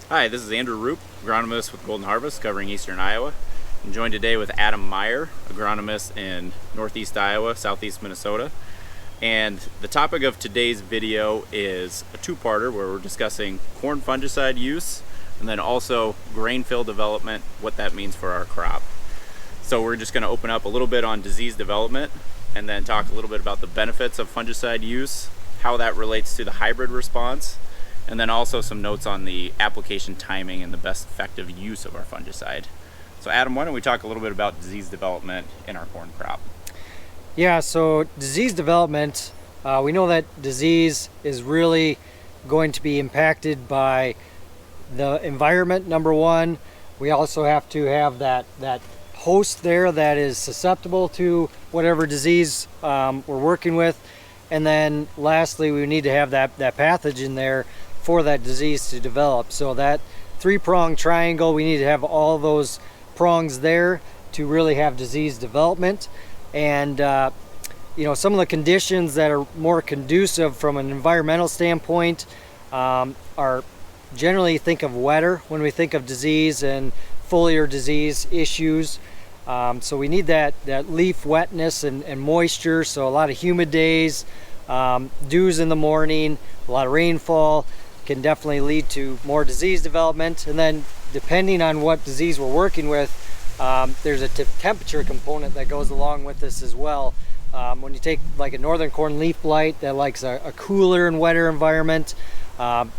Hi, this is Andrew Roop, agronomist with Golden Harvest covering eastern Iowa. I'm joined today with Adam Meyer, agronomist in northeast Iowa, southeast Minnesota. And the topic of today's video is a two-parter where we're discussing corn fungicide use and then also grain fill development, what that means for our crop. So we're just going to open up a little bit on disease development and then talk a little bit about the benefits of fungicide use, how that relates to the hybrid response, and then also some notes on the application timing and the best effective use of our fungicide. So Adam, why don't we talk a little bit about disease development in our corn crop? Yeah, so disease development, we know that disease is really going to be impacted by the environment, number one. We also have to have that host there that is susceptible to whatever disease we're working with. And then lastly, we need to have that pathogen there for that disease to develop. So that three-pronged triangle, we need to have all those prongs there to really have disease development. And some of the conditions that are more conducive from an environmental standpoint are generally think of wetter when we think of disease and foliar disease issues. So we need that leaf wetness and moisture, so a lot of humid days, dews in the morning, a lot of rainfall can definitely lead to more disease development. And then depending on what disease we're working with, there's a temperature component that goes along with this as well. When you take like a northern corn leaf blight that likes a cooler and wetter environment,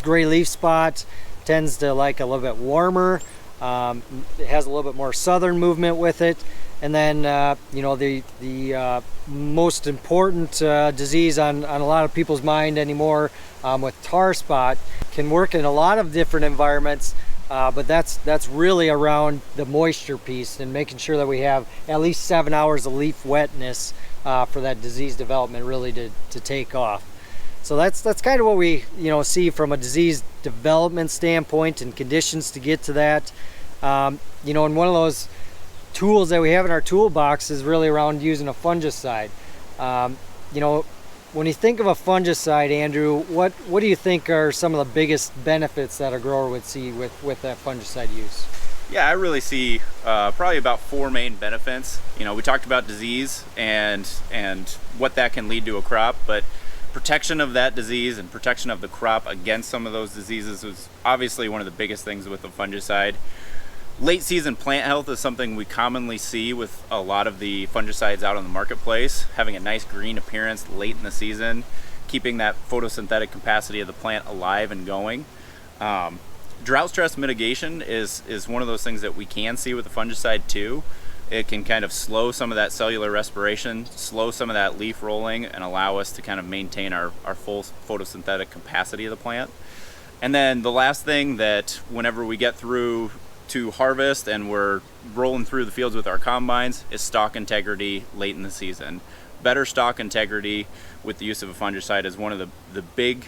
gray leaf spot tends to like a little bit warmer. It has a little bit more southern movement with it. And then the most important disease on a lot of people's mind anymore with tar spot can work in a lot of different environments, but that's really around the moisture piece and making sure that we have at least 7 hours of leaf wetness for that disease development really to take off. So that's kind of what we see from a disease development standpoint and conditions to get to that. And one of those tools that we have in our toolbox is really around using a fungicide. When you think of a fungicide, Andrew, what do you think are some of the biggest benefits that a grower would see with that fungicide use? Yeah, I really see probably about four main benefits. We talked about disease and what that can lead to a crop, but protection of that disease and protection of the crop against some of those diseases is obviously one of the biggest things with the fungicide. Late season plant health is something we commonly see with a lot of the fungicides out on the marketplace, having a nice green appearance late in the season, keeping that photosynthetic capacity of the plant alive and going. Drought stress mitigation is one of those things that we can see with the fungicide too. It can kind of slow some of that cellular respiration, slow some of that leaf rolling, and allow us to kind of maintain our full photosynthetic capacity of the plant. And then the last thing that whenever we get through to harvest and we're rolling through the fields with our combines is stalk integrity late in the season. Better stalk integrity with the use of a fungicide is one of the big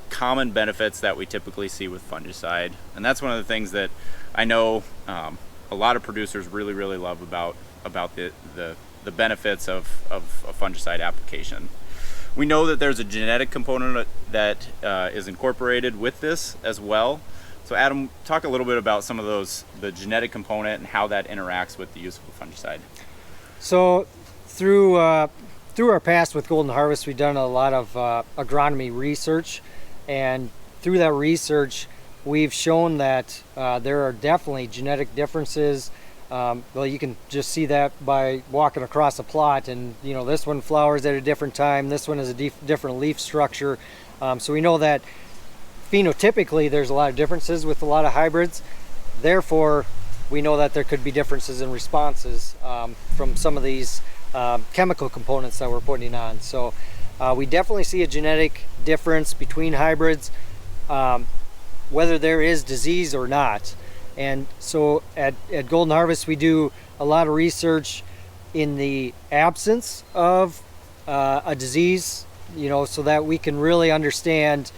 common benefits that we typically see with fungicide, and that's one of the things that I know a lot of producers really love about the benefits of a fungicide application. We know that there's a genetic component that is incorporated with this as well. So Adam, talk a little bit about some of the genetic component and how that interacts with the use of a fungicide. So through our past with Golden Harvest, we've done a lot of agronomy research, and through that research, we've shown that there are definitely genetic differences. Well, you can just see that by walking across a plot, and this one flowers at a different time, this one has a different leaf structure. So we know that phenotypically there's a lot of differences with a lot of hybrids. Therefore, we know that there could be differences in responses from some of these chemical components that we're putting on. So we definitely see a genetic difference between hybrids, whether there is disease or not. And so at Golden Harvest, we do a lot of research in the absence of a disease, so that we can really understand,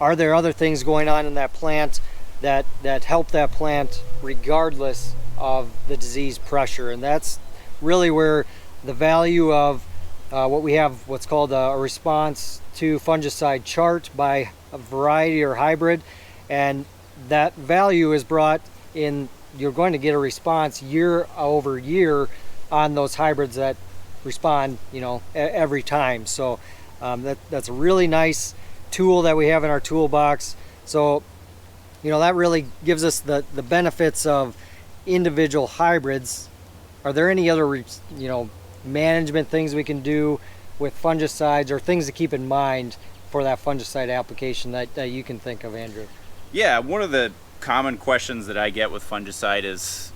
are there other things going on in that plant that help that plant regardless of the disease pressure? And that's really where the value of what we have, what's called a response to fungicide chart by a variety or hybrid. And that value is brought in. You're going to get a response year over year on those hybrids that respond, every time. So that's a really nice tool that we have in our toolbox. So that really gives us the benefits of individual hybrids. Are there any other management things we can do with fungicides, or things to keep in mind for that fungicide application that you can think of, Andrew? Yeah, one of the common questions that I get with fungicide is,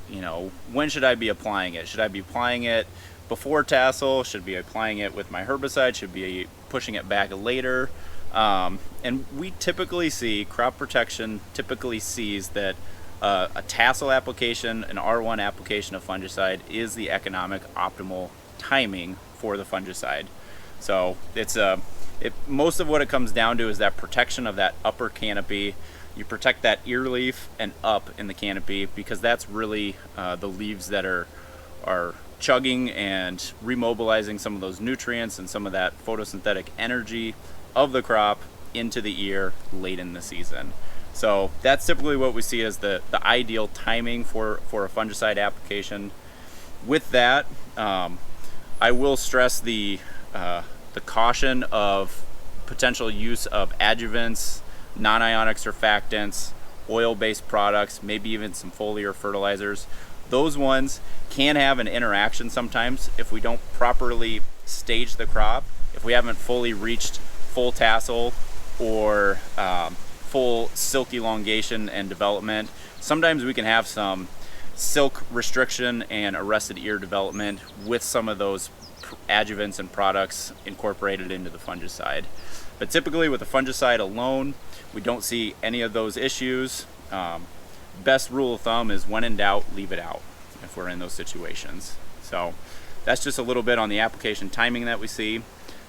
when should I be applying it? Should I be applying it before tassel? Should I be applying it with my herbicide? Should I be pushing it back later? And we typically see, crop protection typically sees that a tassel application, an R1 application of fungicide is the economic optimal timing for the fungicide. So most of what it comes down to is that protection of that upper canopy. You protect that ear leaf and up in the canopy, because that's really the leaves that are chugging and remobilizing some of those nutrients and some of that photosynthetic energy of the crop into the ear late in the season. So that's typically what we see as the ideal timing for a fungicide application. With that, I will stress the caution of potential use of adjuvants, non-ionic surfactants, oil-based products, maybe even some foliar fertilizers. Those ones can have an interaction sometimes if we don't properly stage the crop, if we haven't fully reached full tassel or full silk elongation and development. Sometimes we can have some silk restriction and arrested ear development with some of those adjuvants and products incorporated into the fungicide. But typically with the fungicide alone, we don't see any of those issues. Best rule of thumb is, when in doubt, leave it out if we're in those situations. So that's just a little bit on the application timing that we see.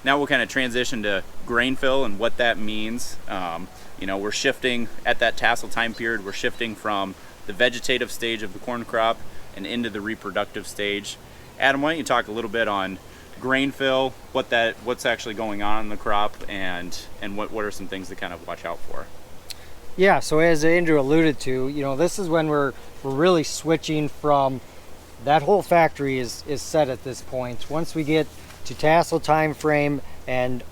Now we'll kind of transition to grain fill and what that means. We're shifting at that tassel time period. We're shifting from the vegetative stage of the corn crop and into the reproductive stage. Adam, why don't you talk a little bit on grain fill, what's actually going on in the crop, and what are some things to kind of watch out for? Yeah, so as Andrew alluded to, this is when we're really switching from, that whole factory is set at this point. Once we get to tassel time frame and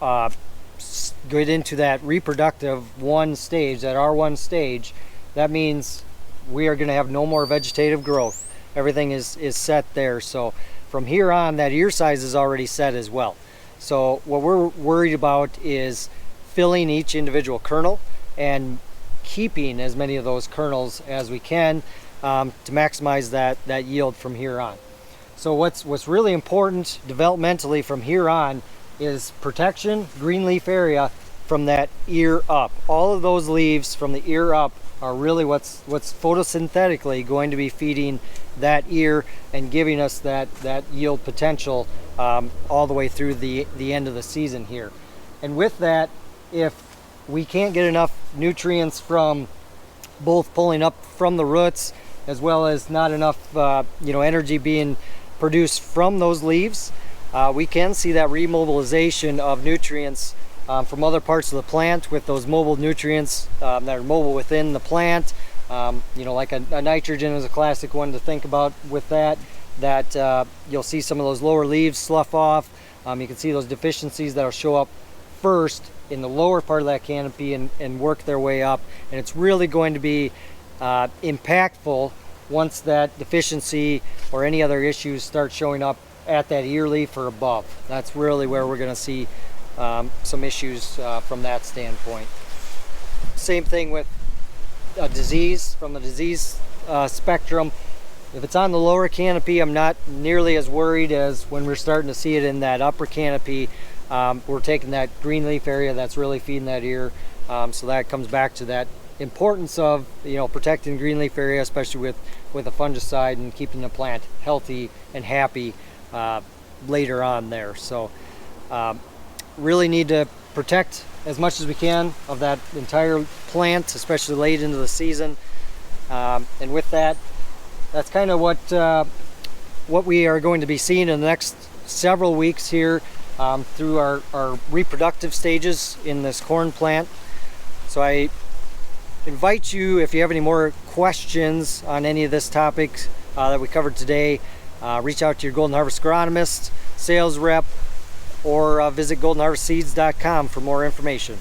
get into that reproductive one stage, that R1 stage, that means we are going to have no more vegetative growth. Everything is set there. So from here on, that ear size is already set as well. So what we're worried about is filling each individual kernel and keeping as many of those kernels as we can to maximize that yield from here on. So what's really important developmentally from here on is protection, green leaf area from that ear up. All of those leaves from the ear up are really what's photosynthetically going to be feeding that ear and giving us that yield potential all the way through the end of the season here. And with that, if we can't get enough nutrients from both pulling up from the roots, as well as not enough energy being produced from those leaves, we can see that remobilization of nutrients from other parts of the plant, with those mobile nutrients that are mobile within the plant. Like a nitrogen is a classic one to think about with that you'll see some of those lower leaves slough off. You can see those deficiencies that'll show up first in the lower part of that canopy and work their way up. And it's really going to be impactful once that deficiency or any other issues start showing up at that ear leaf or above. That's really where we're going to see some issues from that standpoint. Same thing with a disease, from the disease spectrum. If it's on the lower canopy, I'm not nearly as worried as when we're starting to see it in that upper canopy. We're taking that green leaf area that's really feeding that ear. So that comes back to that importance of protecting green leaf area, especially with a fungicide, and keeping the plant healthy and happy later on there. So really need to protect as much as we can of that entire plant, especially late into the season. And with that, that's kind of what we are going to be seeing in the next several weeks here through our reproductive stages in this corn plant. So I invite you, if you have any more questions on any of this topic that we covered today, reach out to your Golden Harvest agronomist, sales rep, or visit goldenharvestseeds.com for more information.